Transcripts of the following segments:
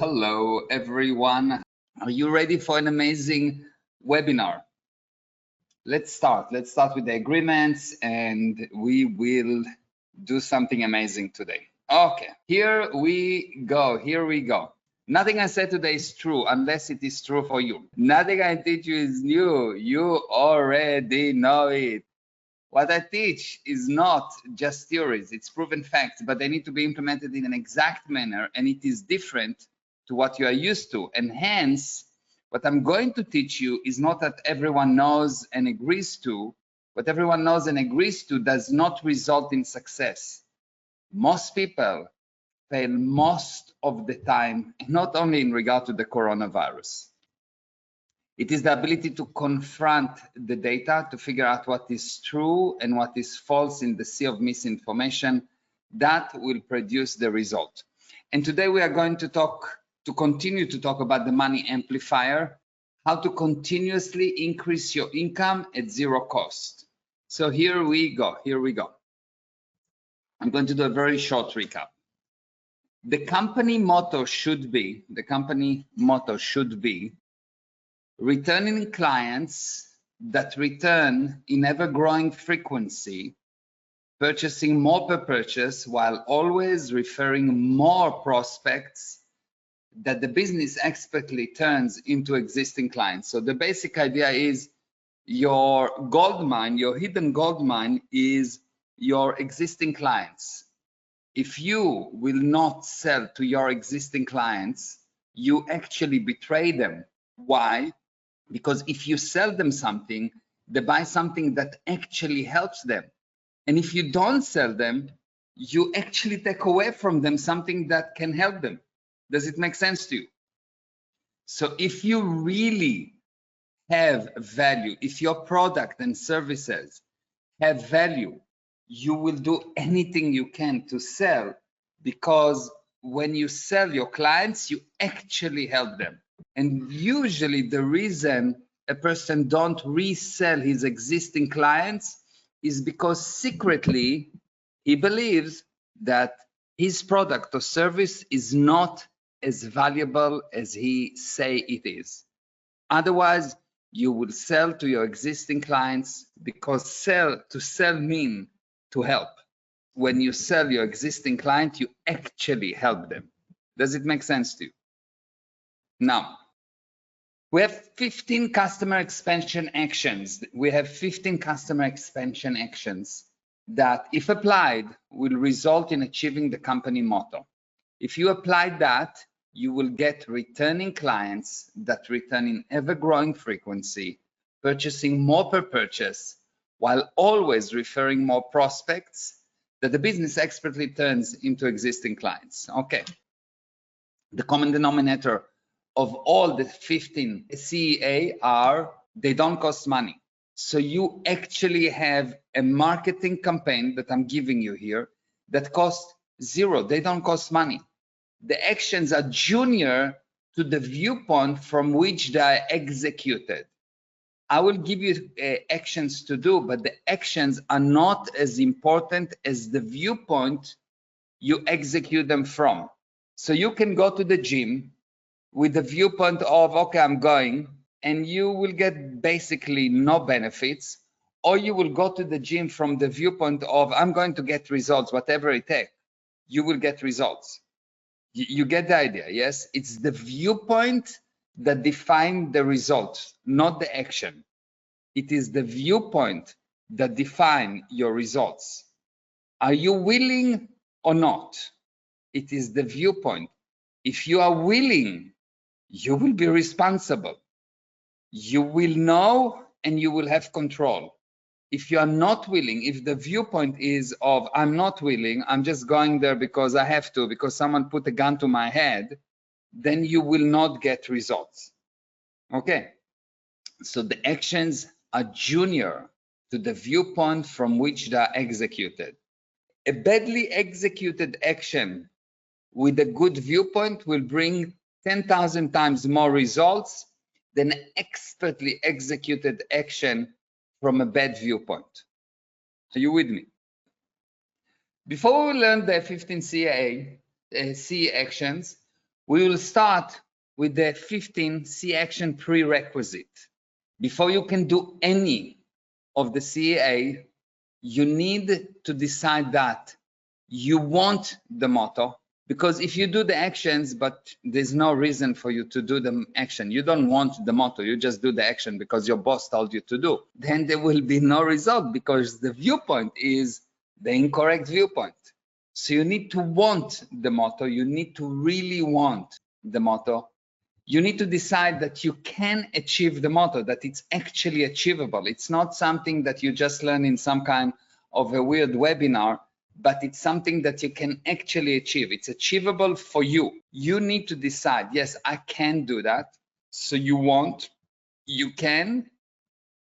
Hello, everyone. Are you ready for an amazing webinar? Let's start. Let's start with the agreements and we will do something amazing today. Okay, here we go. Here we go. Nothing I said today is true unless it is true for you. Nothing I teach you is new. You already know it. What I teach is not just theories, it's proven facts, but they need to be implemented in an exact manner, and it is different to what you are used to. And hence, what I'm going to teach you is not that everyone knows and agrees to. What everyone knows and agrees to does not result in success. Most people fail most of the time, not only in regard to the coronavirus. It is the ability to confront the data, to figure out what is true and what is false in the sea of misinformation that will produce the result. And today we are going to continue to talk about the money amplifier, how to continuously increase your income at zero cost. So here we go. I'm going to do a very short recap. The company motto should be, returning clients that return in ever-growing frequency, purchasing more per purchase, while always referring more prospects that the business expertly turns into existing clients. So the basic idea is your gold mine, your hidden gold mine is your existing clients. If you will not sell to your existing clients, you actually betray them. Why? Because if you sell them something, they buy something that actually helps them. And if you don't sell them, you actually take away from them something that can help them. Does it make sense to you? So if you really have value, if your product and services have value, you will do anything you can to sell, because when you sell your clients, you actually help them. And usually the reason a person don't resell his existing clients is because secretly he believes that his product or service is not as valuable as he say it is. Otherwise, you will sell to your existing clients, because to sell mean to help. When you sell your existing client, you actually help them. Does it make sense to you? Now, we have 15 customer expansion actions. That, if applied, will result in achieving the company motto. If you apply that, you will get returning clients that return in ever-growing frequency, purchasing more per purchase, while always referring more prospects that the business expertly turns into existing clients. Okay. The common denominator of all the 15 CEA are they don't cost money. So you actually have a marketing campaign that I'm giving you here that costs zero. They don't cost money. The actions are junior to the viewpoint from which they are executed. I will give you actions to do, but the actions are not as important as the viewpoint you execute them from. So you can go to the gym with the viewpoint of, okay, I'm going, and you will get basically no benefits, or you will go to the gym from the viewpoint of, I'm going to get results, whatever it takes. You will get results. You get the idea, yes? It's the viewpoint that defines the result, not the action. It is the viewpoint that defines your results. Are you willing or not? It is the viewpoint. If you are willing, you will be responsible. You will know and you will have control. If you are not willing, if the viewpoint is of, I'm not willing, I'm just going there because I have to, because someone put a gun to my head, then you will not get results. Okay, so the actions are junior to the viewpoint from which they are executed. A badly executed action with a good viewpoint will bring 10,000 times more results than expertly executed action from a bad viewpoint. Are you with me? Before we learn the 15 CE actions, We will start with the 15 C action prerequisite. Before you can do any of the CAA, you need to decide that you want the motto, because if you do the actions but there's no reason for you to do the action, you don't want the motto, you just do the action because your boss told you to do, then there will be no result because the viewpoint is the incorrect viewpoint. So you need to want the motto, you need to really want the motto. You need to decide that you can achieve the motto, that it's actually achievable. It's not something that you just learn in some kind of a weird webinar, but it's something that you can actually achieve. It's achievable for you. You need to decide, yes, I can do that. So you want, you can,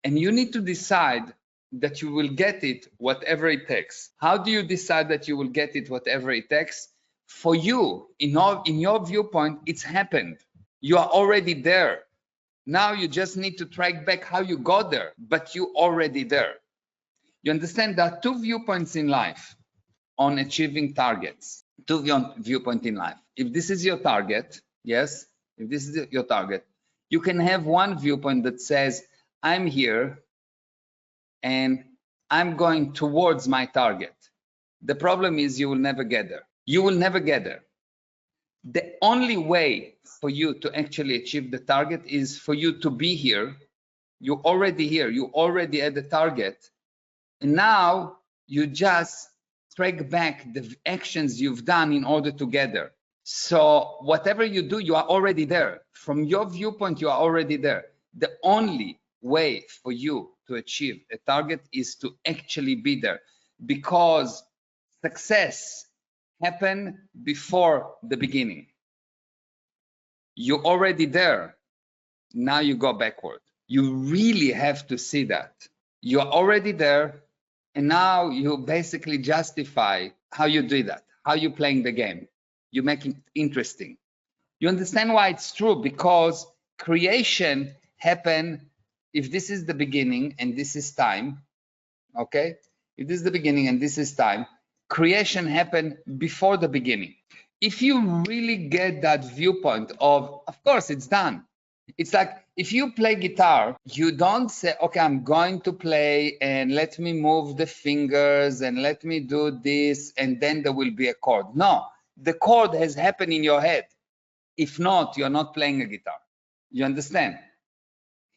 and you need to decide that you will get it whatever it takes. How do you decide that you will get it whatever it takes? For you, in your viewpoint, it's happened. You are already there. Now you just need to track back how you got there, but you already there. You understand there are two viewpoints in life on achieving targets. Two viewpoints in life. If this is your target, yes, if this is your target, you can have one viewpoint that says, I'm here and I'm going towards my target. The problem is you will never get there. You will never get there. The only way for you to actually achieve the target is for you to be here. You're already here. You already at the target. And now you just track back the actions you've done in order to get there. So whatever you do, you are already there. From your viewpoint, you are already there. The only way for you to achieve a target is to actually be there, because success happened before the beginning. You're already there. Now you go backward. You really have to see that. You're already there, and now you basically justify how you do that, how you're playing the game. You make it interesting. You understand why it's true? Because creation happened, if this is the beginning and this is time, okay? If this is the beginning and this is time, creation happened before the beginning. If you really get that viewpoint of course it's done. It's like if you play guitar, you don't say, okay, I'm going to play and let me move the fingers and let me do this and then there will be a chord. No, the chord has happened in your head. If not, you're not playing a guitar. You understand?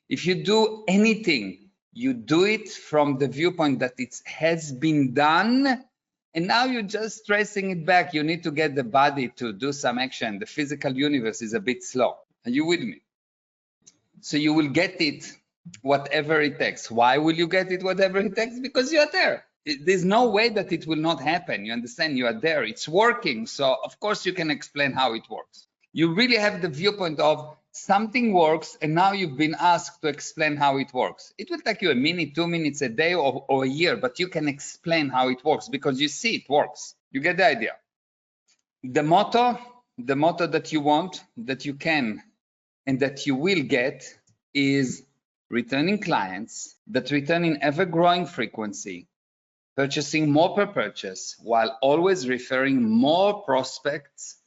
If you do anything, you do it from the viewpoint that it has been done, and now you're just tracing it back. You need to get the body to do some action. The physical universe is a bit slow. Are you with me? So you will get it whatever it takes. Why will you get it whatever it takes? Because you are there. There's no way that it will not happen. You understand? You are there. It's working. So of course you can explain how it works. You really have the viewpoint of something works, and now you've been asked to explain how it works. It will take you a minute, 2 minutes, a day, or a year, but you can explain how it works because you see it works. You get the idea. The motto that you want, that you can, and that you will get is returning clients that return in ever-growing frequency, purchasing more per purchase, while always referring more prospects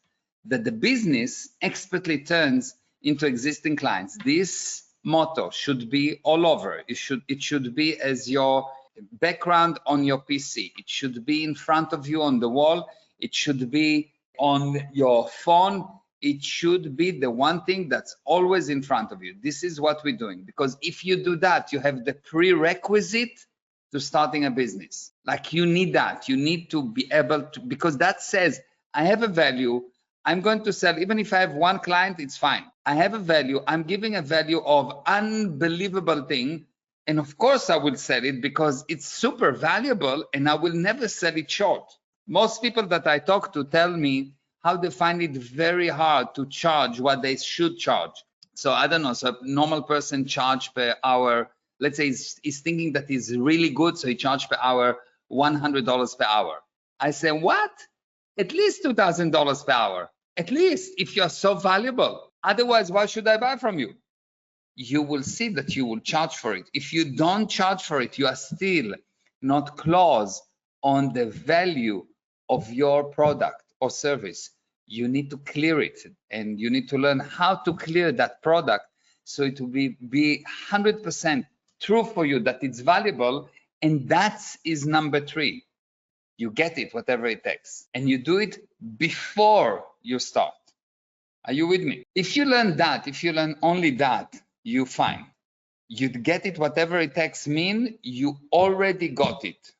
that the business expertly turns into existing clients. This motto should be all over. It should be as your background on your PC. It should be in front of you on the wall. It should be on your phone. It should be the one thing that's always in front of you. This is what we're doing, because if you do that, you have the prerequisite to starting a business. Like you need that. You need to be able to, because that says, I have a value. I'm going to sell, even if I have one client, it's fine. I have a value. I'm giving a value of unbelievable thing. And of course I will sell it because it's super valuable and I will never sell it short. Most people that I talk to tell me how they find it very hard to charge what they should charge. So I don't know, so a normal person charge per hour, let's say he's thinking that he's really good, so he charge per hour $100 per hour. I say, what? At least $2,000 per hour, at least, if you're so valuable. Otherwise, why should I buy from you? You will see that you will charge for it. If you don't charge for it, you are still not close on the value of your product or service. You need to clear it, and you need to learn how to clear that product so it will be 100% true for you that it's valuable. And that is number 3. You get it, whatever it takes, and you do it before you start. Are you with me? If you learn that, if you learn only that, you fine. You'd get it, whatever it takes mean you already got it.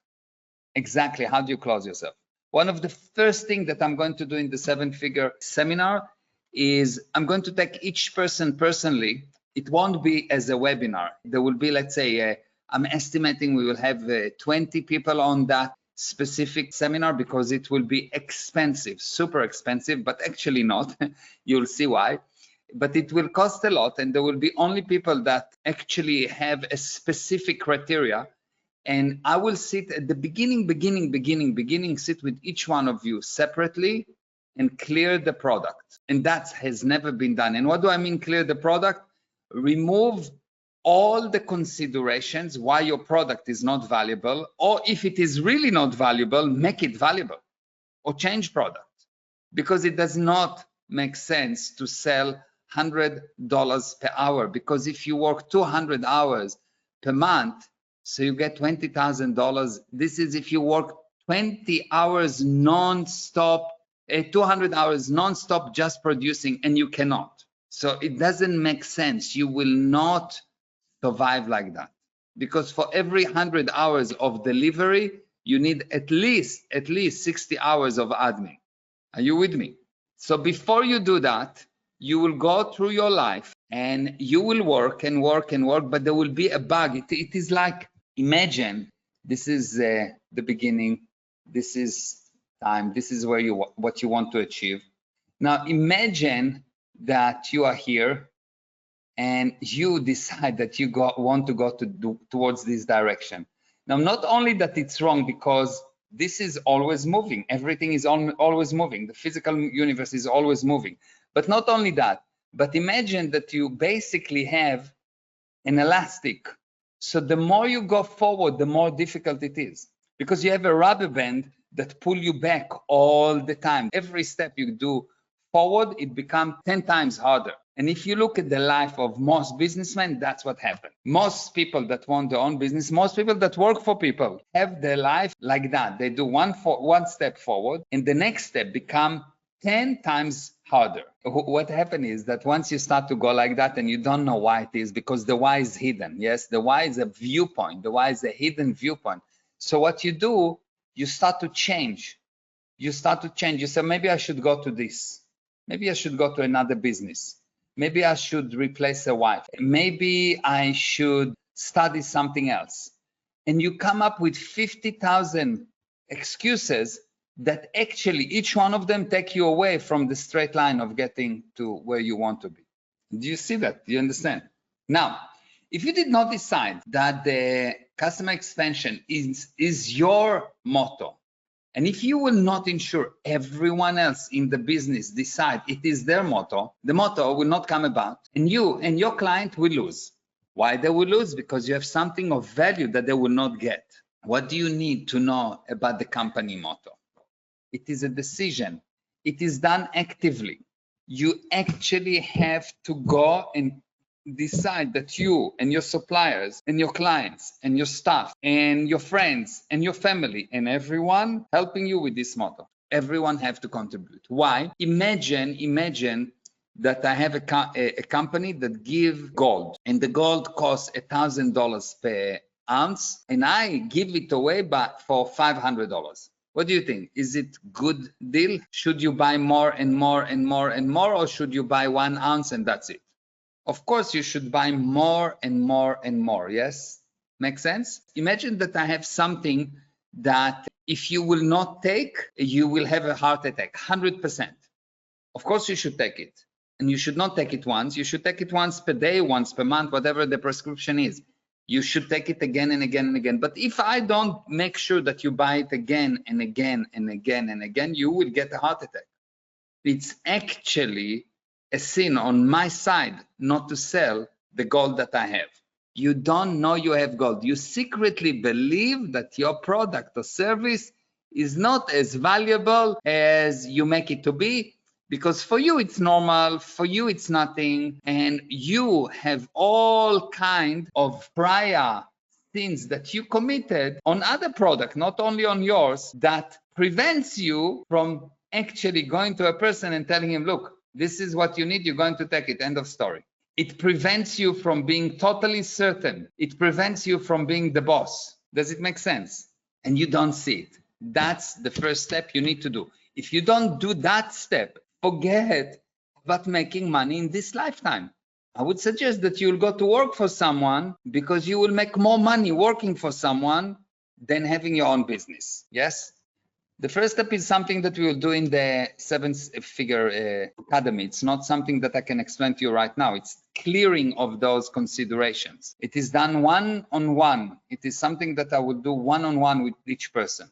Exactly. How do you close yourself? One of the first things that I'm going to do in the 7-figure seminar is I'm going to take each person personally. It won't be as a webinar. There will be, let's say, I'm estimating we will have 20 people on that specific seminar because it will be expensive, super expensive, but actually not. You'll see why. But it will cost a lot, and there will be only people that actually have a specific criteria. And I will sit at the beginning, sit with each one of you separately and clear the product. And that has never been done. And what do I mean clear the product? Remove all the considerations why your product is not valuable, or if it is really not valuable, make it valuable or change product, because it does not make sense to sell $100 per hour, because if you work 200 hours per month, so you get $20,000. This is if you work 20 hours non-stop, 200 hours non-stop just producing, and you cannot. So it doesn't make sense. You will not survive like that, because for every 100 hours of delivery, you need at least 60 hours of admin. Are you with me? So before you do that, you will go through your life and you will work and work and work, but there will be a bug. It is like, imagine this is the beginning, this is time, this is where what you want to achieve. Now imagine that you are here and you decide that you want to go towards this direction. Now, not only that it's wrong, because this is always moving, everything is always moving, the physical universe is always moving. But not only that, but imagine that you basically have an elastic. So the more you go forward, the more difficult it is, because you have a rubber band that pull you back all the time. Every step you do forward, it becomes 10 times harder. And if you look at the life of most businessmen, that's what happened. Most people that want their own business, most people that work for people have their life like that. They do one step forward, and the next step become 10 times harder. What happened is that once you start to go like that, and you don't know why it is, because the why is hidden. Yes, the why is a viewpoint. The why is a hidden viewpoint. So what you do, you start to change. You start to change. You say, maybe I should go to this. Maybe I should go to another business. Maybe I should replace a wife. Maybe I should study something else. And you come up with 50,000 excuses that actually each one of them take you away from the straight line of getting to where you want to be. Do you see that? Do you understand? Now, if you did not decide that the customer expansion is your motto, and if you will not ensure everyone else in the business decide it is their motto, the motto will not come about, and you and your client will lose. Why they will lose? Because you have something of value that they will not get. What do you need to know about the company motto? It is a decision. It is done actively. You actually have to go and decide that you and your suppliers and your clients and your staff and your friends and your family and everyone helping you with this motto, everyone have to contribute. Why? Imagine that I have a company that give gold, and the gold costs $1,000 per ounce, and I give it away for $500. What do you think? Is it good deal? Should you buy more and more and more and more, or should you buy 1 ounce and that's it? Of course, you should buy more and more and more. Yes? Make sense? Imagine that I have something that if you will not take, you will have a heart attack, 100%. Of course, you should take it. And you should not take it once. You should take it once per day, once per month, whatever the prescription is. You should take it again and again and again. But if I don't make sure that you buy it again and again and again and again, you will get a heart attack. It's actually a sin on my side not to sell the gold that I have. You don't know you have gold. You secretly believe that your product or service is not as valuable as you make it to be, because for you it's normal, for you it's nothing, and you have all kind of prior things that you committed on other product, not only on yours, that prevents you from actually going to a person and telling him, look, this is what you need, you're going to take it, end of story. It prevents you from being totally certain. It prevents you from being the boss. Does it make sense? And you don't see it. That's the first step you need to do. If you don't do that step, forget about making money in this lifetime. I would suggest that you'll go to work for someone, because you will make more money working for someone than having your own business. Yes? The first step is something that we will do in the 7-figure academy. It's not something that I can explain to you right now. It's clearing of those considerations. It is done one-on-one. It is something that I will do one-on-one with each person.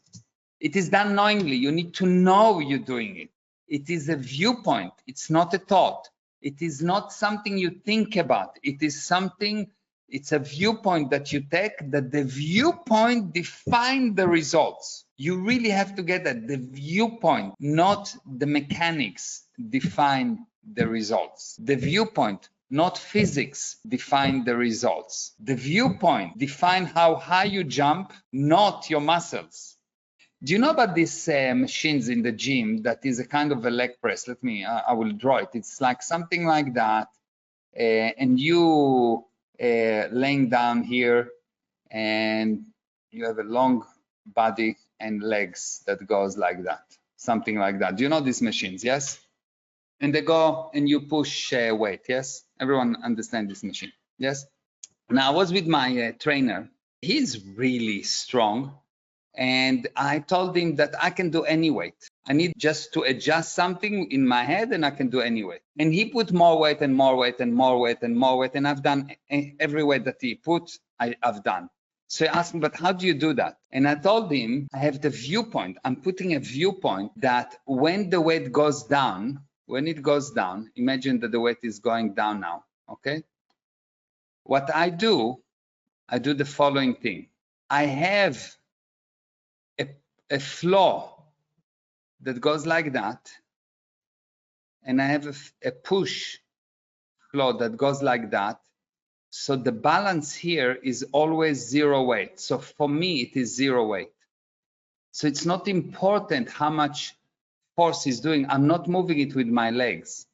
It is done knowingly. You need to know you're doing it. It is a viewpoint. It's not a thought. It is not something you think about. It is something, it's a viewpoint that you take, that the viewpoint defines the results. You really have to get that. The viewpoint, not the mechanics, define the results. The viewpoint, not physics, define the results. The viewpoint define how high you jump, not your muscles. Do you know about these machines in the gym that is a kind of a leg press? I will draw it. It's like something like that. And you laying down here, and you have a long body and legs that goes like that, something like that. Do you know these machines? Yes? And they go and you push weight. Yes? Everyone understand this machine? Yes? Now I was with my trainer. He's really strong. And I told him that I can do any weight. I need just to adjust something in my head and I can do any weight. And he put more weight and more weight and more weight and more weight. And I've done every weight that he put, I've done. So he asked me, but how do you do that? And I told him, I have the viewpoint. I'm putting a viewpoint that when the weight goes down, when it goes down, imagine that the weight is going down now, okay? What I do the following thing. I have a flow that goes like that, and I have a push flow that goes like that. So the balance here is always zero weight. So for me, it is zero weight. So it's not important how much force is doing. I'm not moving it with my legs.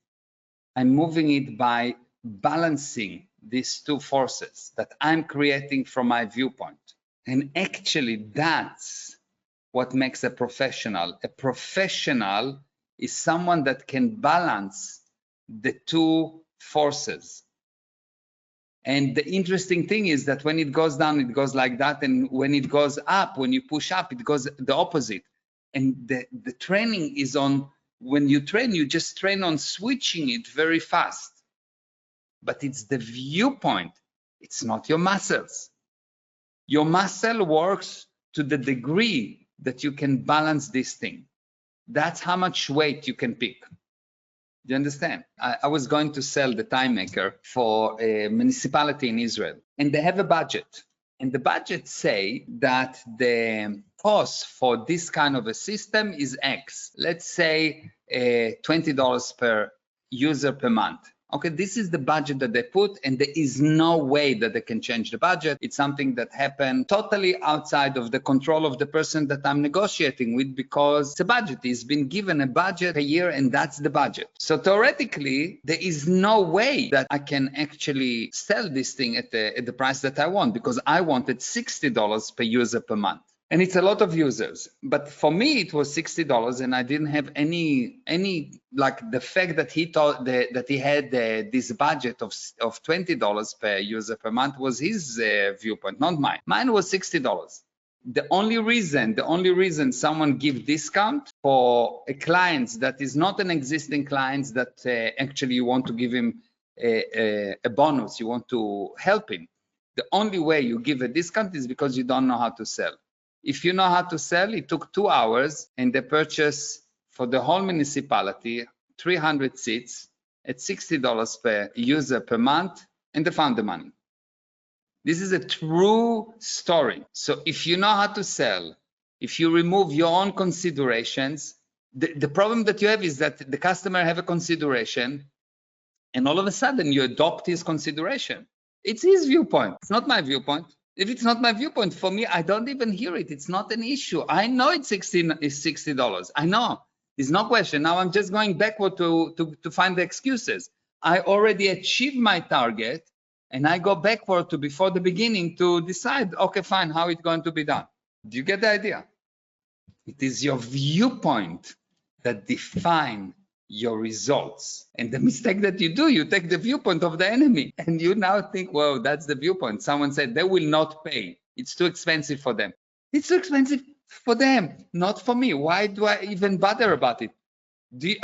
I'm moving it by balancing these two forces that I'm creating from my viewpoint. And actually, that's what makes a professional. A professional is someone that can balance the two forces. And the interesting thing is that when it goes down, it goes like that. And when it goes up, when you push up, it goes the opposite. And the training is on, when you train, you just train on switching it very fast. But it's the viewpoint. It's not your muscles. Your muscle works to the degree that you can balance this thing. That's how much weight you can pick. Do you understand? I was going to sell the time maker for a municipality in Israel, and they have a budget. And the budget say that the cost for this kind of a system is X. Let's say $20 per user per month. Okay, this is the budget that they put, and there is no way that they can change the budget. It's something that happened totally outside of the control of the person that I'm negotiating with, because the budget is been given a budget a year, and that's the budget. So theoretically, there is no way that I can actually sell this thing at the price that I want, because I wanted $60 per user per month. And it's a lot of users, but for me it was $60, and I didn't have any like the fact that he thought that he had this budget of $20 per user per month was his viewpoint, not mine. Mine was $60. The only reason someone give discount for a client that is not an existing client, that actually you want to give him a bonus, you want to help him. The only way you give a discount is because you don't know how to sell. If you know how to sell, it took 2 hours, and they purchased for the whole municipality 300 seats at $60 per user per month, and they found the money. This is a true story. So if you know how to sell, if you remove your own considerations, The problem that you have is that the customer have a consideration, and all of a sudden you adopt his consideration. It's his viewpoint. It's not my viewpoint. If it's not my viewpoint, for me, I don't even hear it. It's not an issue. I know it's $60. I know. There's no question. Now I'm just going backward to find the excuses. I already achieved my target, and I go backward to before the beginning to decide, okay, fine, how it's going to be done. Do you get the idea? It is your viewpoint that define your results. And the mistake that you do, you take the viewpoint of the enemy, and you now think, well, that's the viewpoint. Someone said they will not pay. It's too expensive for them. It's too expensive for them, not for me. Why do I even bother about it?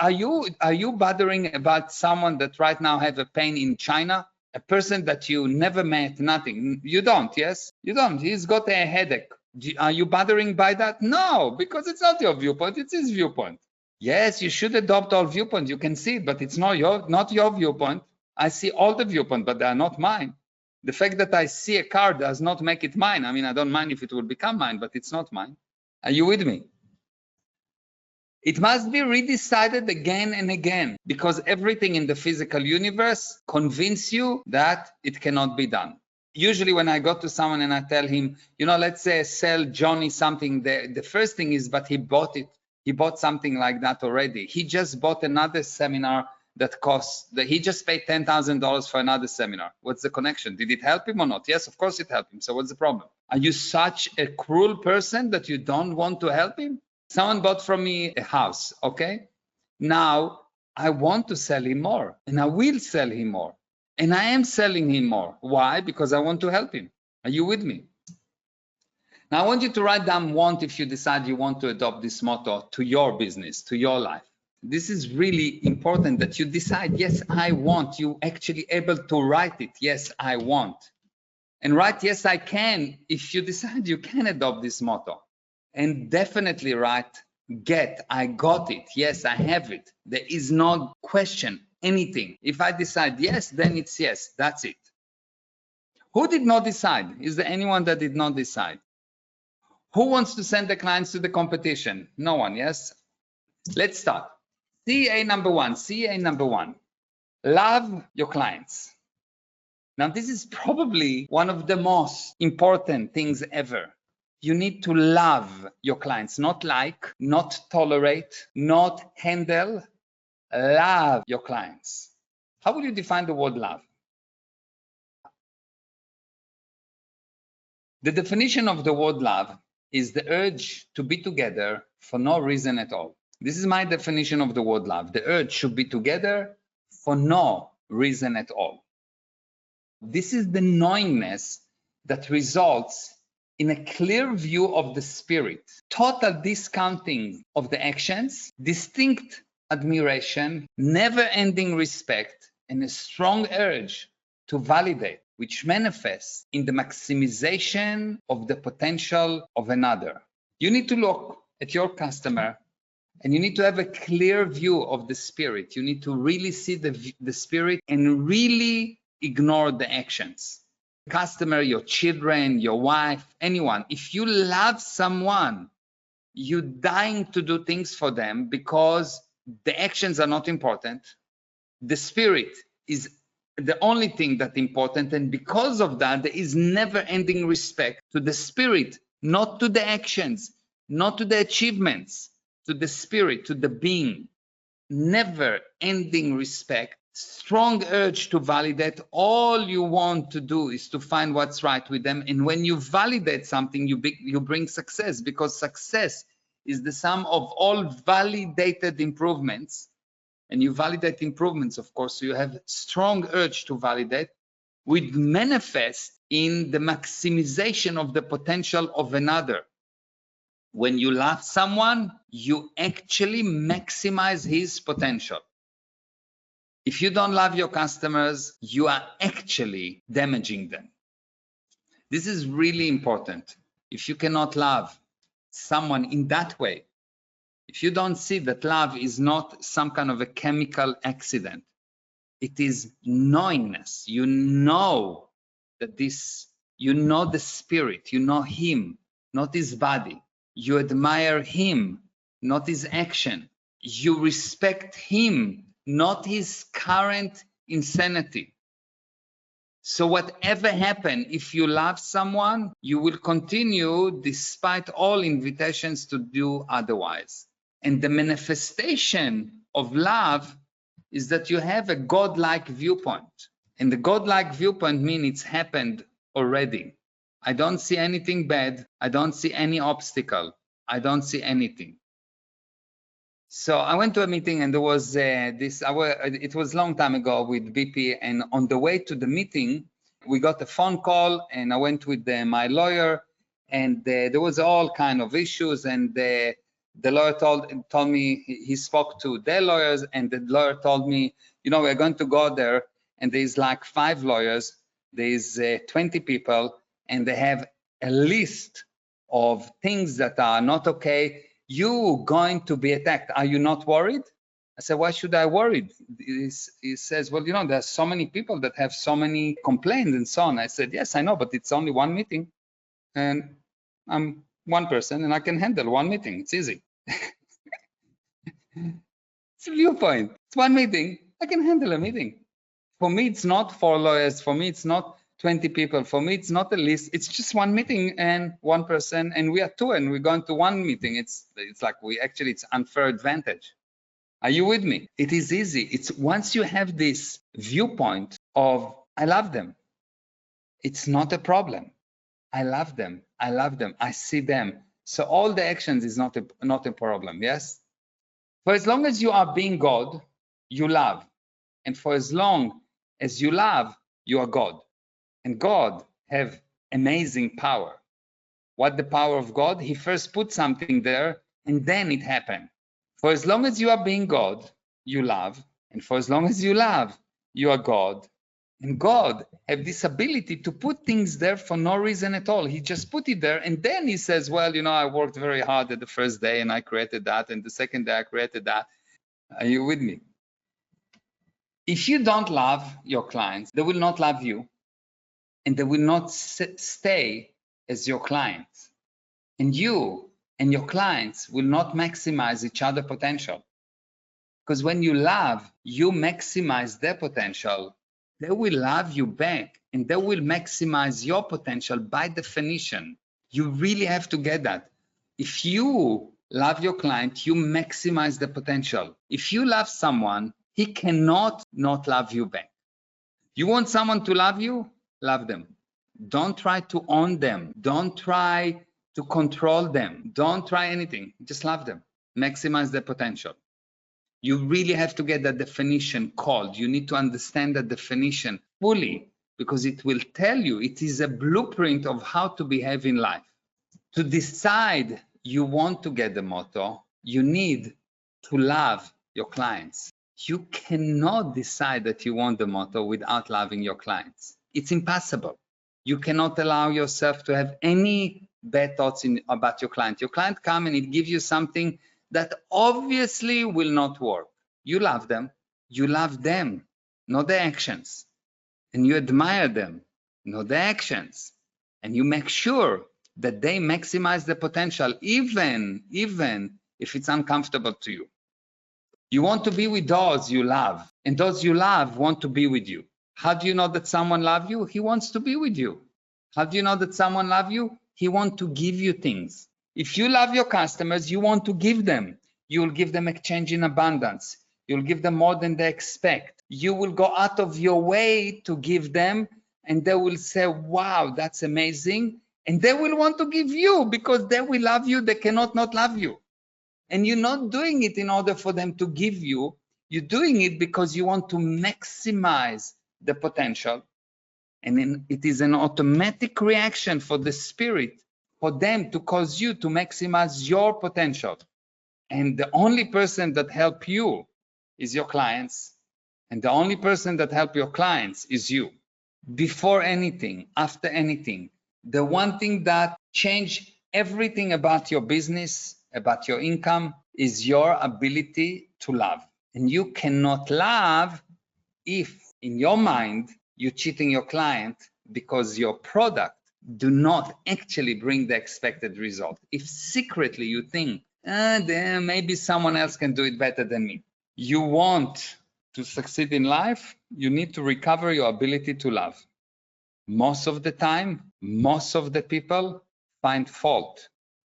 Are you bothering about someone that right now have a pain in China? A person that you never met, nothing. You don't, yes? You don't. He's got a headache. Are you bothering by that? No, because it's not your viewpoint, it's his viewpoint. Yes, you should adopt all viewpoints. You can see it, but it's not your viewpoint. I see all the viewpoints, but they are not mine. The fact that I see a car does not make it mine. I mean, I don't mind if it will become mine, but it's not mine. Are you with me? It must be redecided again and again, because everything in the physical universe convinces you that it cannot be done. Usually when I go to someone and I tell him, you know, let's say sell Johnny something, the first thing is, but he bought it. He bought something like that already. He just bought another seminar that costs, he just paid $10,000 for another seminar. What's the connection? Did it help him or not? Yes, of course it helped him. So what's the problem? Are you such a cruel person that you don't want to help him? Someone bought from me a house, okay? Now I want to sell him more, and I will sell him more. And I am selling him more. Why? Because I want to help him. Are you with me? Now I want you to write down want if you decide you want to adopt this motto to your business, to your life. This is really important that you decide, yes, I want. You actually able to write it, yes, I want. And write, yes, I can, if you decide you can adopt this motto. And definitely write, get, I got it, yes, I have it. There is no question, anything. If I decide yes, then it's yes, that's it. Who did not decide? Is there anyone that did not decide? Who wants to send the clients to the competition? No one, yes? Let's start. CA number one, CA number one. Love your clients. Now, this is probably one of the most important things ever. You need to love your clients, not like, not tolerate, not handle. Love your clients. How would you define the word love? The definition of the word love is the urge to be together for no reason at all. This is my definition of the word love. The urge to be together for no reason at all. This is the knowingness that results in a clear view of the spirit, total discounting of the actions, distinct admiration, never-ending respect, and a strong urge to validate, which manifests in the maximization of the potential of another. You need to look at your customer and you need to have a clear view of the spirit. You need to really see the spirit and really ignore the actions. Customer, your children, your wife, anyone, if you love someone, you're dying to do things for them because the actions are not important. The spirit is the only thing that's important, and because of that, there is never-ending respect to the spirit, not to the actions, not to the achievements, to the spirit, to the being. Never-ending respect, strong urge to validate. All you want to do is to find what's right with them, and when you validate something, you bring success, because success is the sum of all validated improvements. And you validate improvements, of course, so you have strong urge to validate, would manifest in the maximization of the potential of another. When you love someone, you actually maximize his potential. If you don't love your customers, you are actually damaging them. This is really important. If you cannot love someone in that way, if you don't see that love is not some kind of a chemical accident, it is knowingness. You know that you know the spirit, you know him, not his body. You admire him, not his action. You respect him, not his current insanity. So whatever happens, if you love someone, you will continue despite all invitations to do otherwise. And the manifestation of love is that you have a godlike viewpoint. And the godlike viewpoint means it's happened already. I don't see anything bad. I don't see any obstacle. I don't see anything. So I went to a meeting, and there was it was a long time ago with BP, and on the way to the meeting, we got a phone call, and I went with my lawyer, and there was all kind of issues, and the lawyer told me he spoke to their lawyers, and the lawyer told me, we're going to go there, and there's like 5 lawyers, there's 20 people, and they have a list of things that are not okay. You're going to be attacked. Are you not worried? I said, why should I worry? He says, well, there's so many people that have so many complaints and so on. I said, yes, I know, but it's only one meeting. And I'm one person, and I can handle one meeting. It's easy. It's a viewpoint. It's one meeting. I can handle a meeting. For me, it's not 4 lawyers. For me, it's not 20 people. For me, it's not a list. It's just one meeting and one person, and we are 2, and we're going to one meeting. It's like it's unfair advantage. Are you with me? It is easy. It's once you have this viewpoint of I love them, it's not a problem. I love them. I love them. I see them. So all the actions is not a problem. Yes. For as long as you are being God, you love, and for as long as you love, you are God. And God have amazing power. What the power of God? He first put something there, and then it happened. For as long as you are being God, you love. And for as long as you love, you are God. And God have this ability to put things there for no reason at all. He just put it there, and then he says, well, I worked very hard at the first day, and I created that, and the second day I created that. Are you with me? If you don't love your clients, they will not love you, and they will not stay as your clients. And you and your clients will not maximize each other's potential. Because when you love, you maximize their potential. They will love you back, and they will maximize your potential by definition. You really have to get that. If you love your client, you maximize the potential. If you love someone, he cannot not love you back. You want someone to love you? Love them. Don't try to own them. Don't try to control them. Don't try anything. Just love them. Maximize their potential. You really have to get that definition called. You need to understand that definition fully, because it will tell you, it is a blueprint of how to behave in life. To decide you want to get the motto, you need to love your clients. You cannot decide that you want the motto without loving your clients. It's impossible. You cannot allow yourself to have any bad thoughts about your client. Your client comes and it gives you something that obviously will not work. You love them, not the actions. And you admire them, not the actions. And you make sure that they maximize the potential, even if it's uncomfortable to you. You want to be with those you love, and those you love want to be with you. How do you know that someone loves you? He wants to be with you. How do you know that someone loves you? He wants to give you things. If you love your customers, you want to give them. You will give them exchange in abundance. You'll give them more than they expect. You will go out of your way to give them, and they will say, wow, that's amazing. And they will want to give you because they will love you. They cannot not love you. And you're not doing it in order for them to give you. You're doing it because you want to maximize the potential. And it is an automatic reaction for the spirit, for them to cause you to maximize your potential. And the only person that help you is your clients. And the only person that help your clients is you. Before anything, after anything, the one thing that change everything about your business, about your income, is your ability to love. And you cannot love if in your mind you're cheating your client because your product do not actually bring the expected result. If secretly you think then maybe someone else can do it better than me. You want to succeed in life, you need to recover your ability to love. Most of the time, most of the people find fault.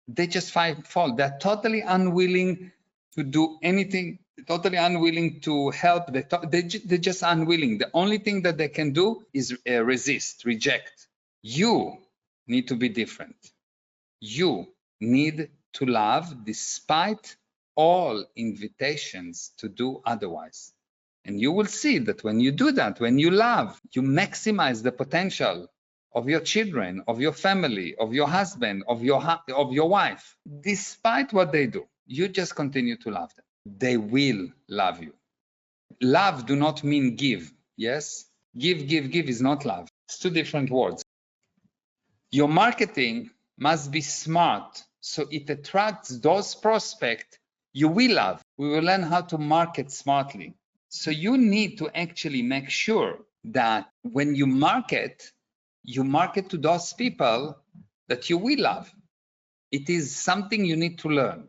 They just find fault. They're totally unwilling to do anything, totally unwilling to help. They're just unwilling. The only thing that they can do is resist, reject. You need to be different. You need to love despite all invitations to do otherwise. And you will see that when you do that, when you love, you maximize the potential of your children, of your family, of your husband, of your wife. Despite what they do, you just continue to love them. They will love you. Love do not mean give. Yes? Give is not love. It's two different words. Your marketing must be smart so it attracts those prospects you will love. We will learn how to market smartly. So you need to actually make sure that when you market to those people that you will love. It is something you need to learn.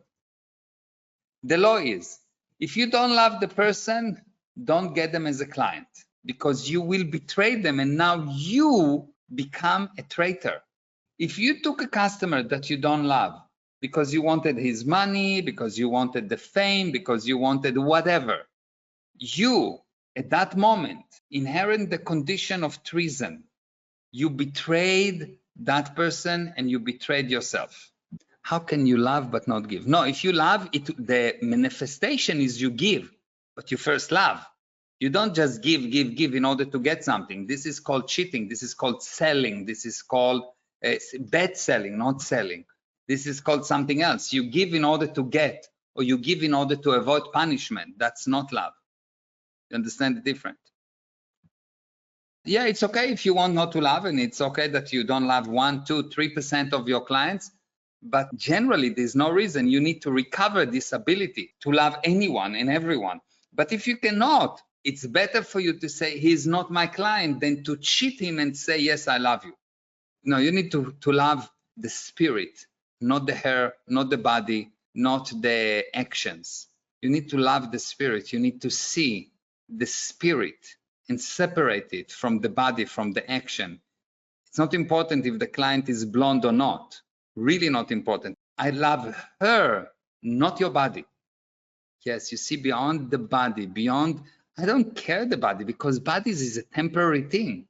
The law is, if you don't love the person, don't get them as a client because you will betray them and now you become a traitor. If you took a customer that you don't love because you wanted his money, because you wanted the fame, because you wanted whatever, you at that moment inherit the condition of treason. You betrayed that person and you betrayed yourself. How can you love but not give? No, if you love, the manifestation is you give, but you first love. You don't just give in order to get something. This is called cheating. This is called selling. This is called bad selling, not selling. This is called something else. You give in order to get, or you give in order to avoid punishment. That's not love. You understand the difference? Yeah, it's okay if you want not to love, and it's okay that you don't love 1, 2, 3% of your clients. But generally, there's no reason. You need to recover this ability to love anyone and everyone. But if you cannot, it's better for you to say, he's not my client, than to cheat him and say, yes, I love you. No, you need to love the spirit, not the hair, not the body, not the actions. You need to love the spirit. You need to see the spirit and separate it from the body, from the action. It's not important if the client is blonde or not. Really not important. I love her, not your body. Yes, you see, beyond the body, beyond, I don't care the body, because bodies is a temporary thing.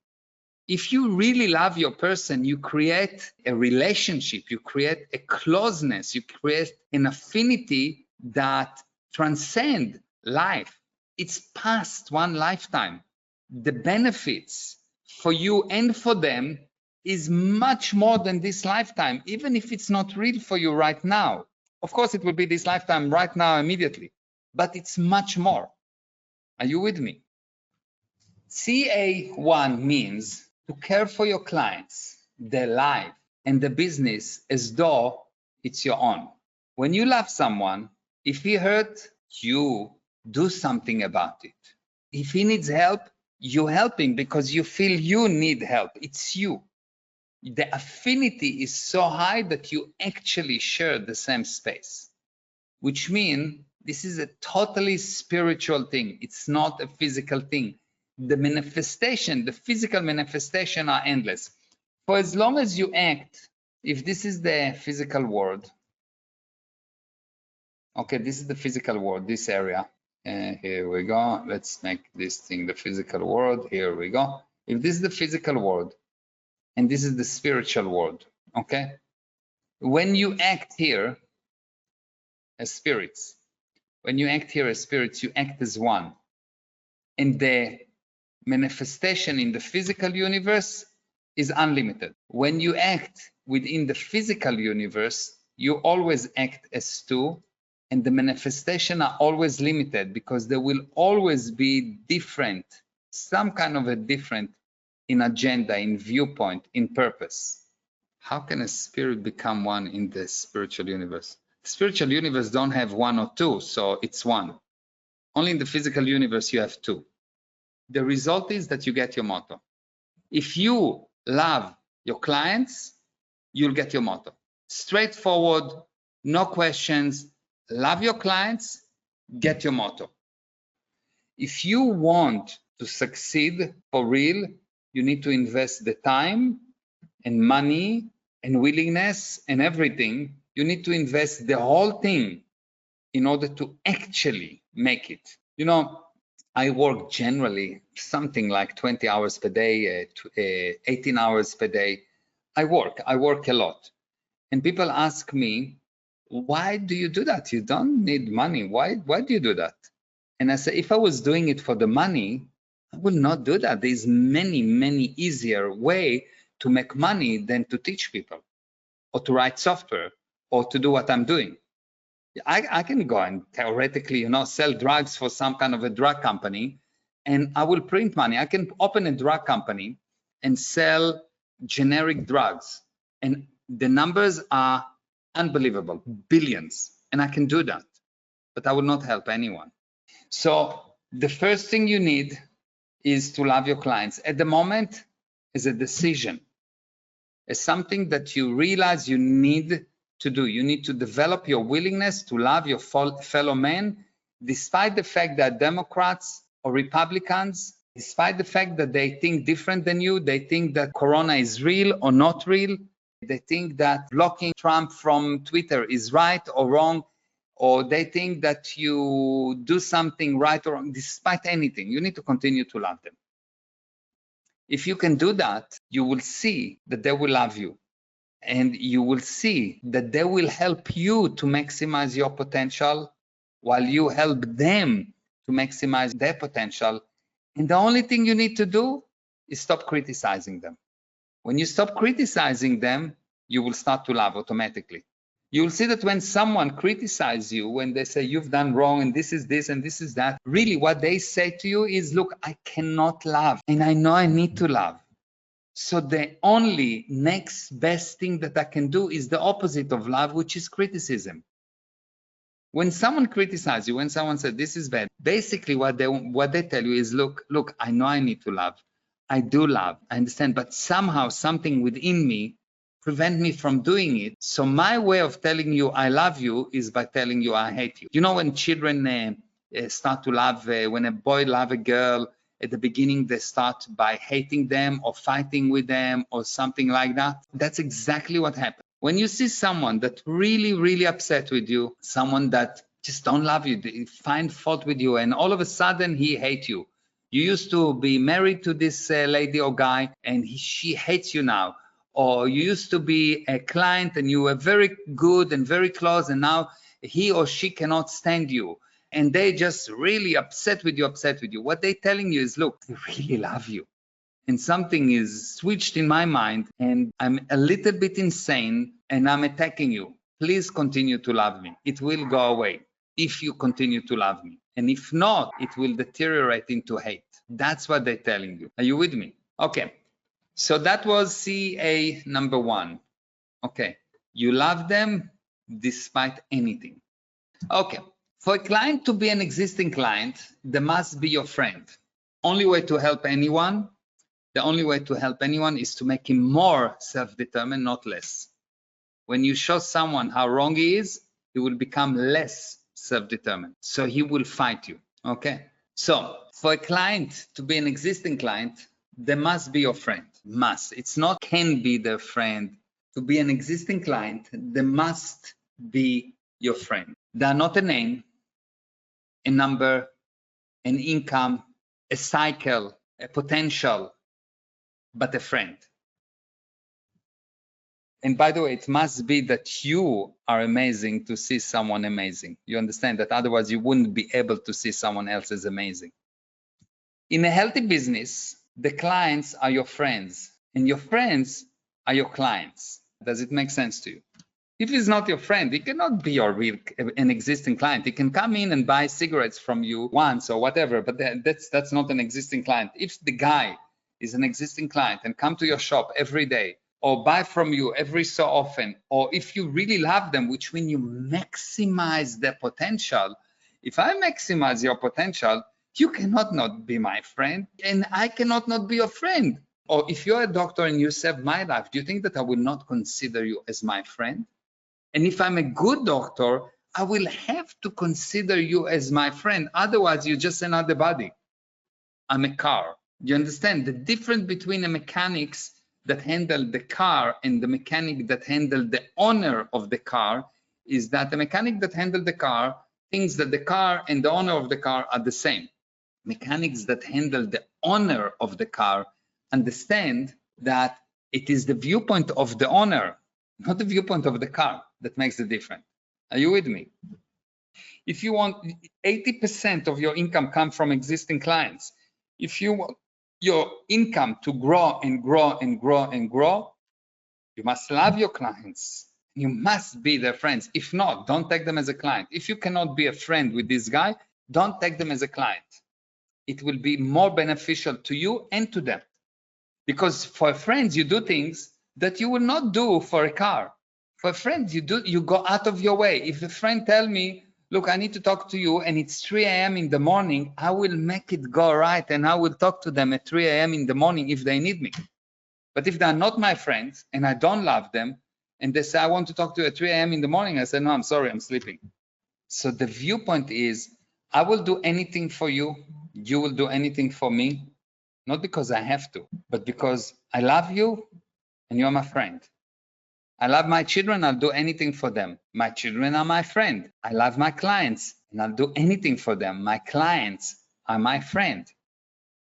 If you really love your person, you create a relationship, you create a closeness, you create an affinity that transcends life. It's past one lifetime. The benefits for you and for them is much more than this lifetime, even if it's not real for you right now. Of course, it will be this lifetime right now, immediately, but it's much more. Are you with me? CA1 means to care for your clients, their life, and the business as though it's your own. When you love someone, if he hurt, you do something about it. If he needs help, you help him because you feel you need help. It's you. The affinity is so high that you actually share the same space, which means this is a totally spiritual thing. It's not a physical thing. The manifestation, the physical manifestation are endless. For as long as you act, if this is the physical world, okay, this is the physical world, this area. Here we go. Let's make this thing the physical world. Here we go. If this is the physical world, and this is the spiritual world, okay? When you act here as spirits, you act as one. And the manifestation in the physical universe is unlimited. When you act within the physical universe, you always act as two, and the manifestation are always limited because there will always be different, some kind of a different in agenda, in viewpoint, in purpose. How can a spirit become one in the spiritual universe? The spiritual universe don't have one or two, so it's one. Only in the physical universe you have two. The result is that you get your motto. If you love your clients, you'll get your motto. Straightforward, no questions, love your clients, get your motto. If you want to succeed for real, you need to invest the time and money and willingness and everything. You need to invest the whole thing in order to actually make it. You know, I work generally something like 20 hours per day, 18 hours per day. I work a lot. And people ask me, why do you do that? You don't need money. Why do you do that? And I say, if I was doing it for the money, I would not do that. There's many easier way to make money than to teach people or to write software or to do what I'm doing. I can go and theoretically, sell drugs for some kind of a drug company, and I will print money. I can open a drug company and sell generic drugs, and the numbers are unbelievable, billions, and I can do that, but I will not help anyone. So the first thing you need is to love your clients. At the moment, is a decision. It's something that you realize you need to do. You need to develop your willingness to love your fellow man, despite the fact that Democrats or Republicans, despite the fact that they think different than you, they think that Corona is real or not real, they think that blocking Trump from Twitter is right or wrong, or they think that you do something right or wrong. Despite anything, you need to continue to love them. If you can do that, you will see that they will love you. And you will see that they will help you to maximize your potential while you help them to maximize their potential. And the only thing you need to do is stop criticizing them. When you stop criticizing them, you will start to love automatically. You will see that when someone criticizes you, when they say you've done wrong and this is this and this is that, really what they say to you is, look, I cannot love and I know I need to love. So the only next best thing that I can do is the opposite of love, which is criticism. When someone criticizes you, when someone says this is bad, basically what they tell you is, look, I know I need to love. I do love, I understand, but somehow something within me prevent me from doing it. So my way of telling you I love you is by telling you I hate you. You know, when children start to love, when a boy loves a girl, at the beginning, they start by hating them or fighting with them or something like that. That's exactly what happens. When you see someone that really upset with you, someone that just don't love you, they find fault with you, and all of a sudden he hates you. You used to be married to this lady or guy, and she hates you now. Or you used to be a client and you were very good and very close, and now he or she cannot stand you. And they just really upset with you. What they're telling you is, look, I really love you. And something is switched in my mind and I'm a little bit insane and I'm attacking you. Please continue to love me. It will go away if you continue to love me. And if not, it will deteriorate into hate. That's what they're telling you. Are you with me? Okay. So that was CA number 1. Okay. You love them despite anything. Okay. For a client to be an existing client, they must be your friend. The only way to help anyone is to make him more self-determined, not less. When you show someone how wrong he is, he will become less self-determined. So he will fight you, okay? So for a client to be an existing client, they must be your friend, must. It's not can be their friend. To be an existing client, they must be your friend. They are not a name, a number, an income, a cycle, a potential, but a friend. And by the way, it must be that you are amazing to see someone amazing. You understand that? Otherwise, you wouldn't be able to see someone else as amazing. In a healthy business, the clients are your friends, and your friends are your clients. Does it make sense to you? If he's not your friend, he cannot be an existing client. He can come in and buy cigarettes from you once or whatever, but that's not an existing client. If the guy is an existing client and come to your shop every day or buy from you every so often, or if you really love them, which means you maximize their potential. If I maximize your potential, you cannot not be my friend, and I cannot not be your friend. Or if you're a doctor and you save my life, do you think that I will not consider you as my friend? And if I'm a good doctor, I will have to consider you as my friend. Otherwise, you're just another body. I'm a car. You understand the difference between a mechanics that handle the car and the mechanic that handle the owner of the car is that the mechanic that handle the car thinks that the car and the owner of the car are the same. Mechanics that handle the owner of the car understand that it is the viewpoint of the owner, not the viewpoint of the car, that makes the difference. Are you with me? If you want 80% of your income come from existing clients, if you want your income to grow and grow and grow and grow, you must love your clients. You must be their friends. If not, don't take them as a client. If you cannot be a friend with this guy, don't take them as a client. It will be more beneficial to you and to them. Because for friends, you do things that you will not do for a car. For friends, you go out of your way. If a friend tell me, look, I need to talk to you and it's 3 a.m. in the morning, I will make it go right and I will talk to them at 3 a.m. in the morning if they need me. But if they're not my friends and I don't love them and they say, I want to talk to you at 3 a.m. in the morning, I say, no, I'm sorry, I'm sleeping. So the viewpoint is, I will do anything for you. You will do anything for me. Not because I have to, but because I love you and you're my friend. I love my children, I'll do anything for them. My children are my friend. I love my clients and I'll do anything for them. My clients are my friend.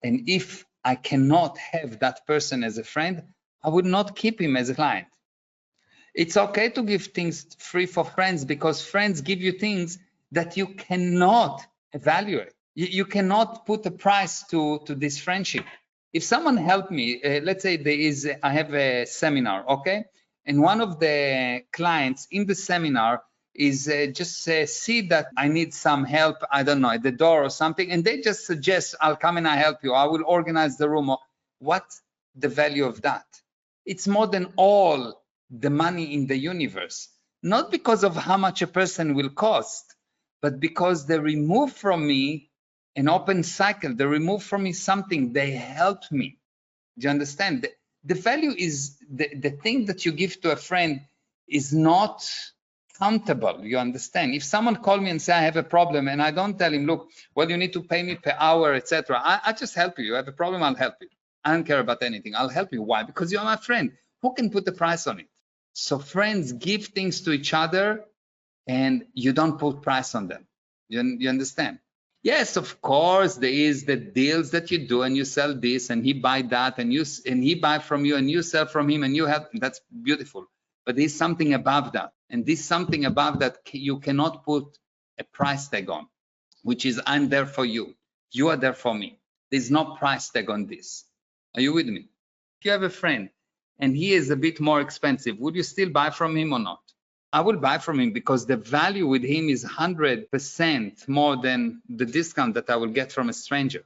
And if I cannot have that person as a friend, I would not keep him as a client. It's okay to give things free for friends because friends give you things that you cannot evaluate. You cannot put a price to this friendship. If someone helped me, let's say I have a seminar, okay? And one of the clients in the seminar is see that I need some help, I don't know, at the door or something, and they just suggest, I'll come and I help you, I will organize the room. What's the value of that? It's more than all the money in the universe, not because of how much a person will cost, but because they remove from me an open cycle, they remove from me something, they help me. Do you understand? The value is the thing that you give to a friend is not countable. You understand? If someone call me and say I have a problem and I don't tell him, look, well, you need to pay me per hour, etc. I just help you. You have a problem, I'll help you. I don't care about anything. I'll help you. Why? Because you're my friend. Who can put the price on it? So friends give things to each other and you don't put price on them. You understand? Yes, of course, there is the deals that you do and you sell this and he buy that and he buy from you and you sell from him and you help. That's beautiful. But there's something above that. And this something above that you cannot put a price tag on, which is I'm there for you. You are there for me. There's no price tag on this. Are you with me? If you have a friend and he is a bit more expensive, would you still buy from him or not? I will buy from him because the value with him is 100% more than the discount that I will get from a stranger.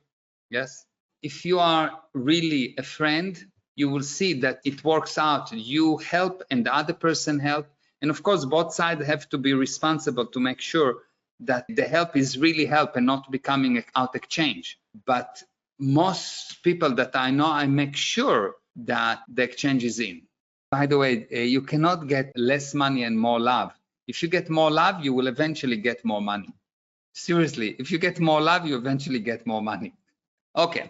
Yes? If you are really a friend, you will see that it works out. You help and the other person help. And of course, both sides have to be responsible to make sure that the help is really help and not becoming an out exchange. But most people that I know, I make sure that the exchange is in. By the way, you cannot get less money and more love. If you get more love, you will eventually get more money. Seriously, if you get more love, you eventually get more money. Okay,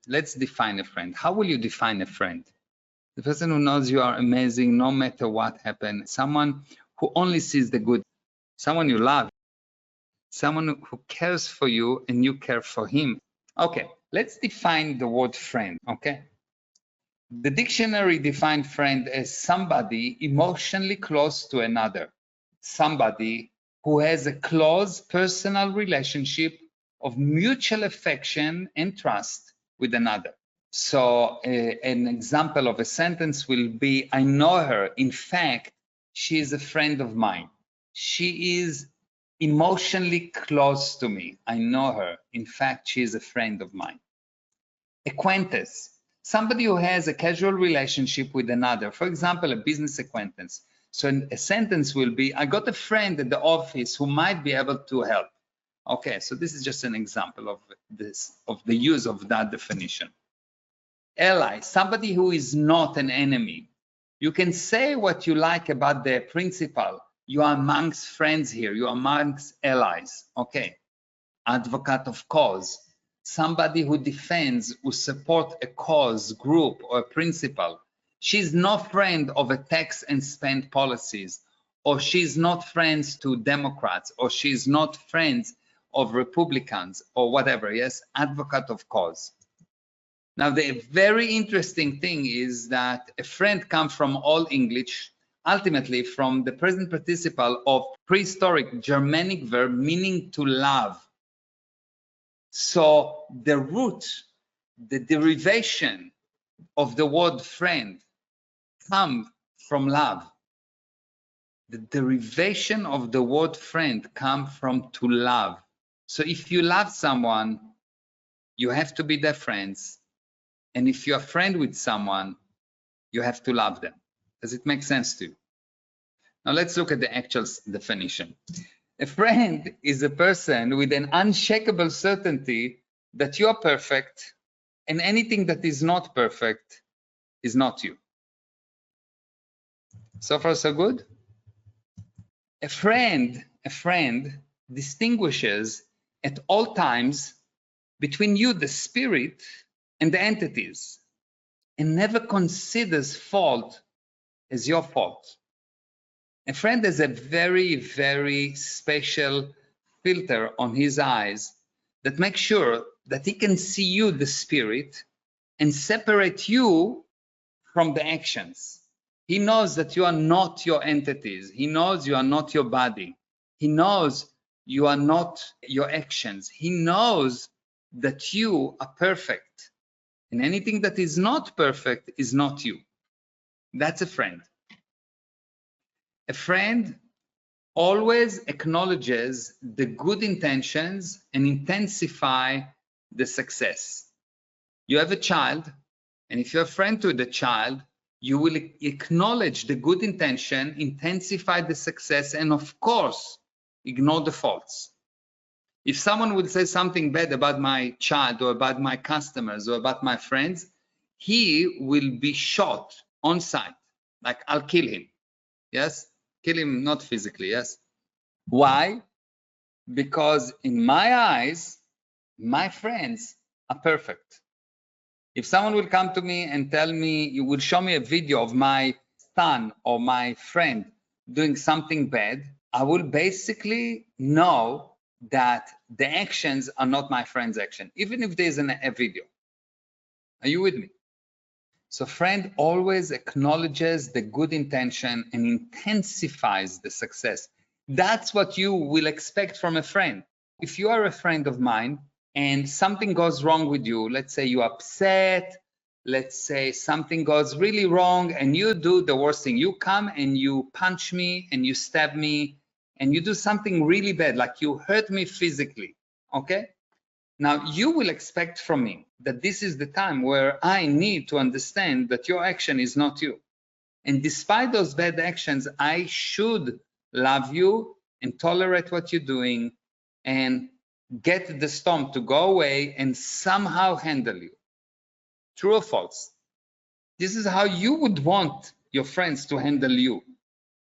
let's define a friend. How will you define a friend? The person who knows you are amazing no matter what happens. Someone who only sees the good. Someone you love. Someone who cares for you and you care for him. Okay, let's define the word friend, okay? The dictionary defines friend as somebody emotionally close to another, somebody who has a close personal relationship of mutual affection and trust with another. So an example of a sentence will be, I know her. In fact, she is a friend of mine. She is emotionally close to me. I know her. In fact, she is a friend of mine. Acquaintance. Somebody who has a casual relationship with another, for example, a business acquaintance. So a sentence will be, I got a friend at the office who might be able to help. Okay, so this is just an example of the use of that definition. Ally, somebody who is not an enemy. You can say what you like about the principal. You are amongst friends here. You are amongst allies. Okay. Advocate of cause. Somebody who defends, who support a cause, group, or a principle. She's not friend of a tax and spend policies, or she's not friends to Democrats, or she's not friends of Republicans, or whatever. Yes, advocate of cause. Now, the very interesting thing is that a friend comes from Old English, ultimately from the present participle of prehistoric Germanic verb meaning to love. So the root, the derivation of the word friend comes from love. The derivation of the word friend comes from to love. So if you love someone, you have to be their friends. And if you're a friend with someone, you have to love them. Does it make sense to you? Now let's look at the actual definition. A friend is a person with an unshakable certainty that you are perfect, and anything that is not perfect is not you. So far, so good? A friend distinguishes at all times between you, the spirit, and the entities, and never considers fault as your fault. A friend has a very, very special filter on his eyes that makes sure that he can see you, the spirit, and separate you from the actions. He knows that you are not your entities. He knows you are not your body. He knows you are not your actions. He knows that you are perfect. And anything that is not perfect is not you. That's a friend. A friend always acknowledges the good intentions and intensify the success. You have a child, and if you're a friend to the child, you will acknowledge the good intention, intensify the success, and of course, ignore the faults. If someone will say something bad about my child or about my customers or about my friends, he will be shot on sight, like I'll kill him. Yes, kill him, not physically. Yes. Why? Because in my eyes, my friends are perfect. If someone will come to me and tell me, you will show me a video of my son or my friend doing something bad, I will basically know that the actions are not my friend's action, even if there's a video. Are you with me? So friend always acknowledges the good intention and intensifies the success. That's what you will expect from a friend. If you are a friend of mine and something goes wrong with you, let's say you're upset, let's say something goes really wrong and you do the worst thing. You come and you punch me and you stab me and you do something really bad, like you hurt me physically, okay? Now, you will expect from me that this is the time where I need to understand that your action is not you. And despite those bad actions, I should love you and tolerate what you're doing and get the storm to go away and somehow handle you. True or false? This is how you would want your friends to handle you.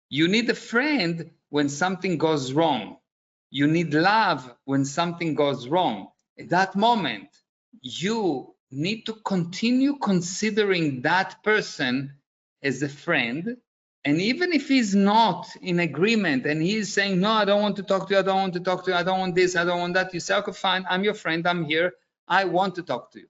You need a friend when something goes wrong. You need love when something goes wrong. At that moment, you need to continue considering that person as a friend. And even if he's not in agreement and he's saying, no, I don't want to talk to you, I don't want to talk to you, I don't want this, I don't want that, you say, okay, fine, I'm your friend, I'm here, I want to talk to you.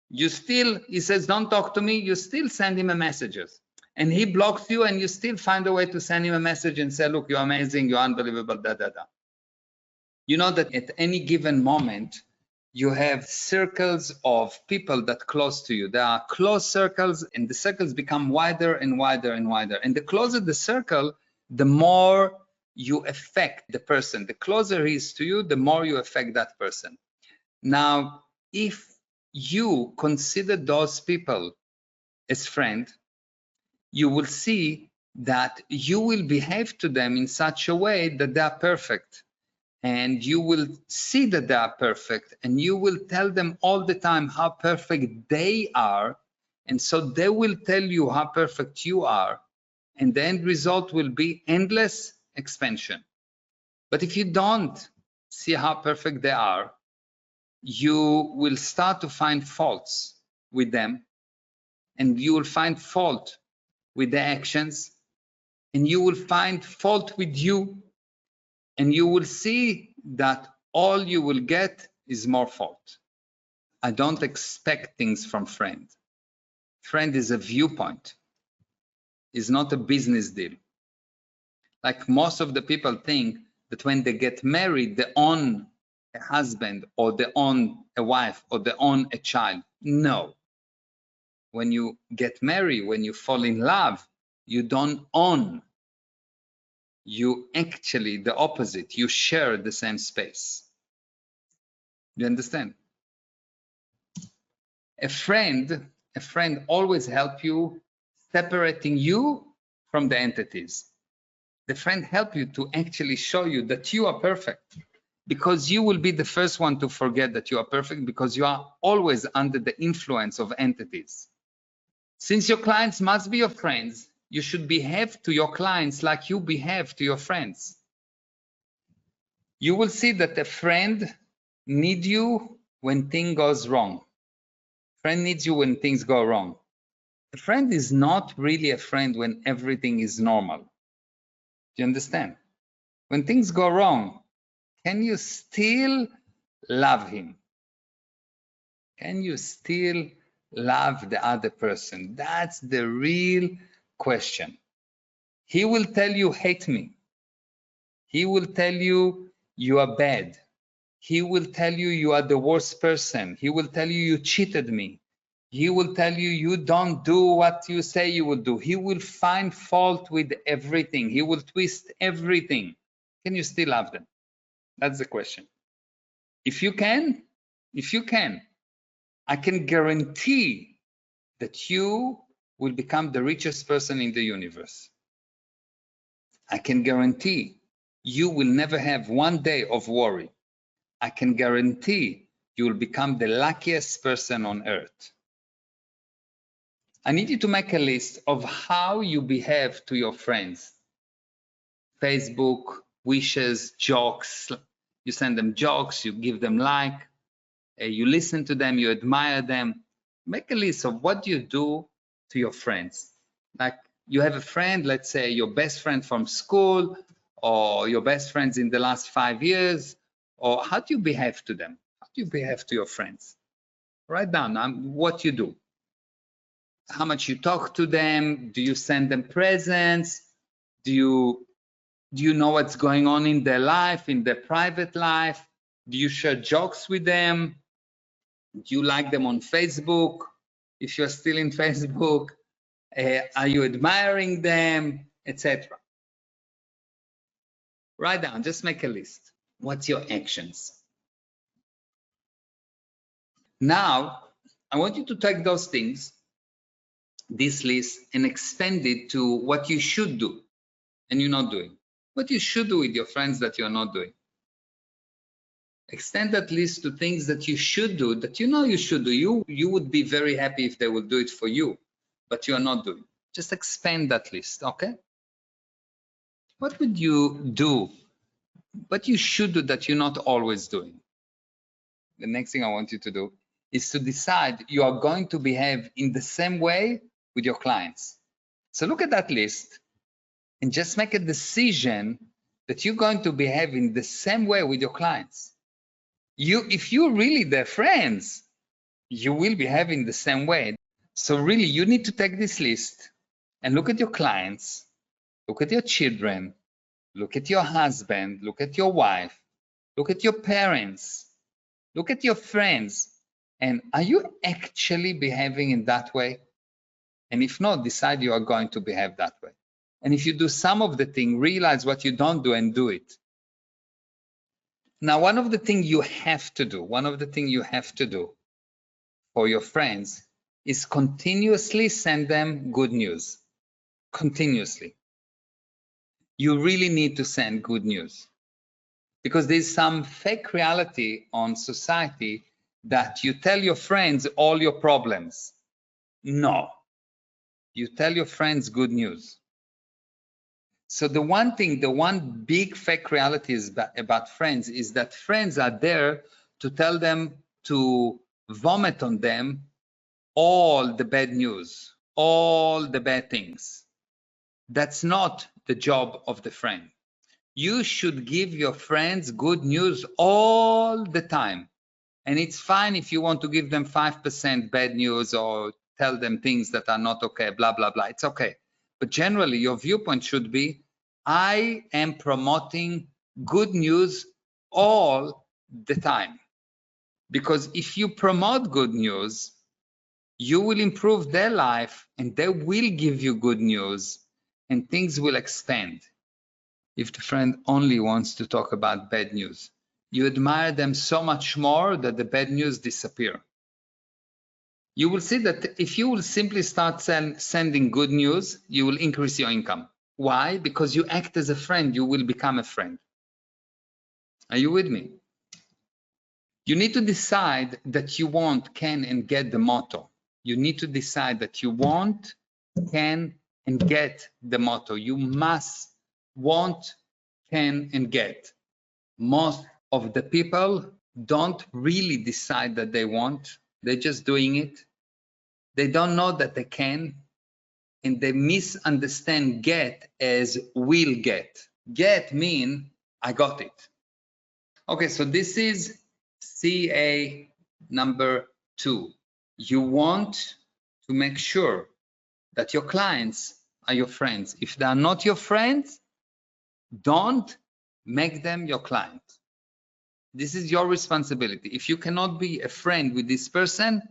You still, he says, don't talk to me, you still send him a messages. And he blocks you and you still find a way to send him a message and say, look, you're amazing, you're unbelievable, da, da, da. You know that at any given moment, you have circles of people that close to you. There are close circles and the circles become wider and wider and wider. And the closer the circle, the more you affect the person. The closer he is to you, the more you affect that person. Now, if you consider those people as friends, you will see that you will behave to them in such a way that they are perfect. And you will see that they are perfect, and you will tell them all the time how perfect they are. And so they will tell you how perfect you are. And the end result will be endless expansion. But if you don't see how perfect they are, you will start to find faults with them, and you will find fault with the actions, and you will find fault with you, and you will see that all you will get is more fault. I don't expect things from friend. Friend is a viewpoint, is not a business deal. Like most of the people think that when they get married, they own a husband or they own a wife or they own a child. No. When you get married, when you fall in love, you don't own. You actually, the opposite, you share the same space. You understand? A friend always helps you separating you from the entities. The friend helps you to actually show you that you are perfect, because you will be the first one to forget that you are perfect, because you are always under the influence of entities. Since your clients must be your friends, you should behave to your clients like you behave to your friends. You will see that a friend needs you when things goes wrong. Friend needs you when things go wrong. A friend is not really a friend when everything is normal. Do you understand? When things go wrong, can you still love him? Can you still love the other person? That's the real question. He will tell you, hate me. He will tell you, you are bad. He will tell you, you are the worst person. He will tell you, you cheated me. He will tell you, you don't do what you say you will do. He will find fault with everything. He will twist everything. Can you still love them? That's the question. If you can, I can guarantee that you will become the richest person in the universe. I can guarantee you will never have one day of worry. I can guarantee you will become the luckiest person on earth. I need you to make a list of how you behave to your friends. Facebook, wishes, jokes. You send them jokes, you give them like, you listen to them, you admire them. Make a list of what you do to your friends. Like you have a friend, let's say your best friend from school, or your best friends in the last 5 years, or how do you behave to them? How do you behave to your friends? Write down what you do. How much you talk to them? Do you send them presents? Do you know what's going on in their life, in their private life? Do you share jokes with them? Do you like them on Facebook? If you're still in Facebook, are you admiring them, etc.? Write down, just make a list. What's your actions? Now, I want you to take those things, this list, and expand it to what you should do and you're not doing. What you should do with your friends that you're not doing. Extend that list to things that you should do, that you know you should do. You would be very happy if they would do it for you, but you are not doing. Just expand that list, okay? What would you do? What you should do that you're not always doing? The next thing I want you to do is to decide you are going to behave in the same way with your clients. So look at that list and just make a decision that you're going to behave in the same way with your clients. If you're really their friends, you will behave in the same way. So really, you need to take this list and look at your clients, look at your children, look at your husband, look at your wife, look at your parents, look at your friends, and are you actually behaving in that way? And if not, decide you are going to behave that way. And if you do some of the thing, realize what you don't do and do it. Now, one of the things you have to do for your friends is continuously send them good news. Continuously. You really need to send good news, because there's some fake reality on society that you tell your friends all your problems. No, you tell your friends good news. So the one thing, the one big fake reality is about friends is that friends are there to tell them to vomit on them all the bad news, all the bad things. That's not the job of the friend. You should give your friends good news all the time. And it's fine if you want to give them 5% bad news or tell them things that are not okay, blah, blah, blah. It's okay. But generally, your viewpoint should be, I am promoting good news all the time. Because if you promote good news, you will improve their life and they will give you good news and things will expand. If the friend only wants to talk about bad news, you admire them so much more that the bad news disappear. You will see that if you will simply start sending good news, you will increase your income. Why? Because you act as a friend, you will become a friend. Are you with me? You need to decide that you want, can, and get the motto. You need to decide that you want, can, and get the motto. You must want, can, and get. Most of the people don't really decide that they want. They're just doing it. They don't know that they can, and they misunderstand get as will get. Get mean I got it. Okay, so this is CA number 2. You want to make sure that your clients are your friends. If they are not your friends, don't make them your client. This is your responsibility. If you cannot be a friend with this person,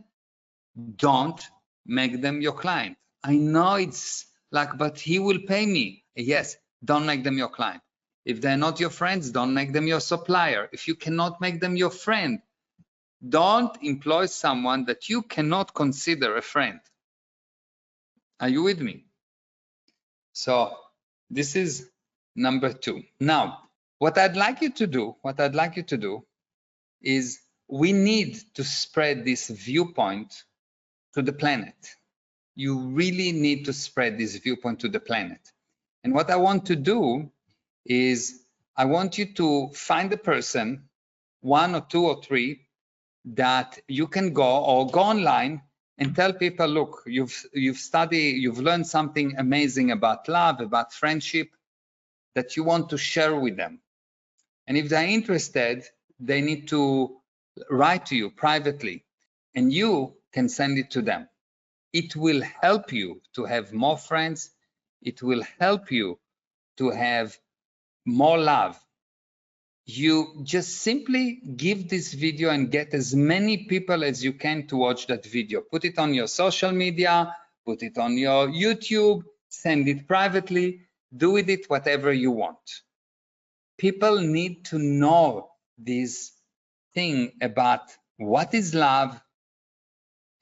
don't make them your client. I know it's like, but he will pay me. Yes, don't make them your client. If they're not your friends, don't make them your supplier. If you cannot make them your friend, don't employ someone that you cannot consider a friend. Are you with me? So this is number 2. Now, what I'd like you to do is we need to spread this viewpoint to the planet. You really need to spread this viewpoint to the planet. And what I want to do is I want you to find a person, 1 or 2 or 3, that you can go online and tell people, look, you've studied, you've learned something amazing about love, about friendship, that you want to share with them. And if they're interested, they need to write to you privately, and you can send it to them. It will help you to have more friends. It will help you to have more love. You just simply give this video and get as many people as you can to watch that video. Put it on your social media, put it on your YouTube, send it privately, do with it whatever you want. People need to know this thing about what is love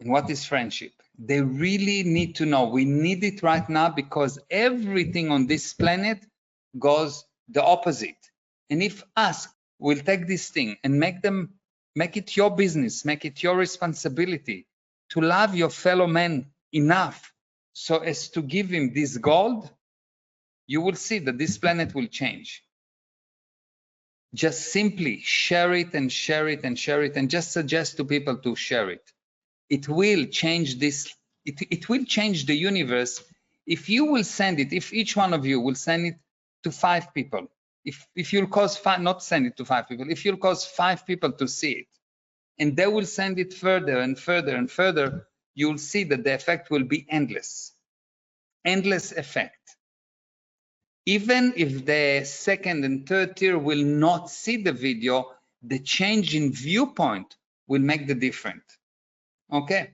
and what is friendship. They really need to know. We need it right now because everything on this planet goes the opposite. And if us will take this thing and make it your business, make it your responsibility to love your fellow man enough so as to give him this gold, you will see that this planet will change. Just simply share it and share it and share it and just suggest to people to share it. It will change this, it will change the universe if you will send it, if each one of you will send it to 5 people. If you'll cause 5, not send it to 5 people, if you'll cause 5 people to see it, and they will send it further and further and further, you'll see that the effect will be endless. Endless effect. Even if the second and third tier will not see the video, the change in viewpoint will make the difference. Okay.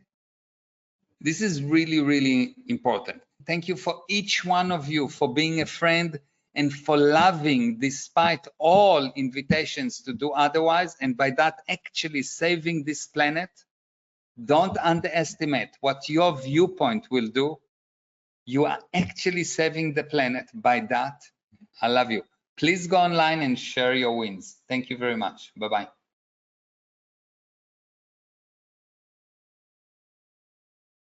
This is really, really important. Thank you for each one of you for being a friend and for loving despite all invitations to do otherwise, and by that actually saving this planet. Don't underestimate what your viewpoint will do. You are actually saving the planet by that. I love you. Please go online and share your wins. Thank you very much. Bye-bye.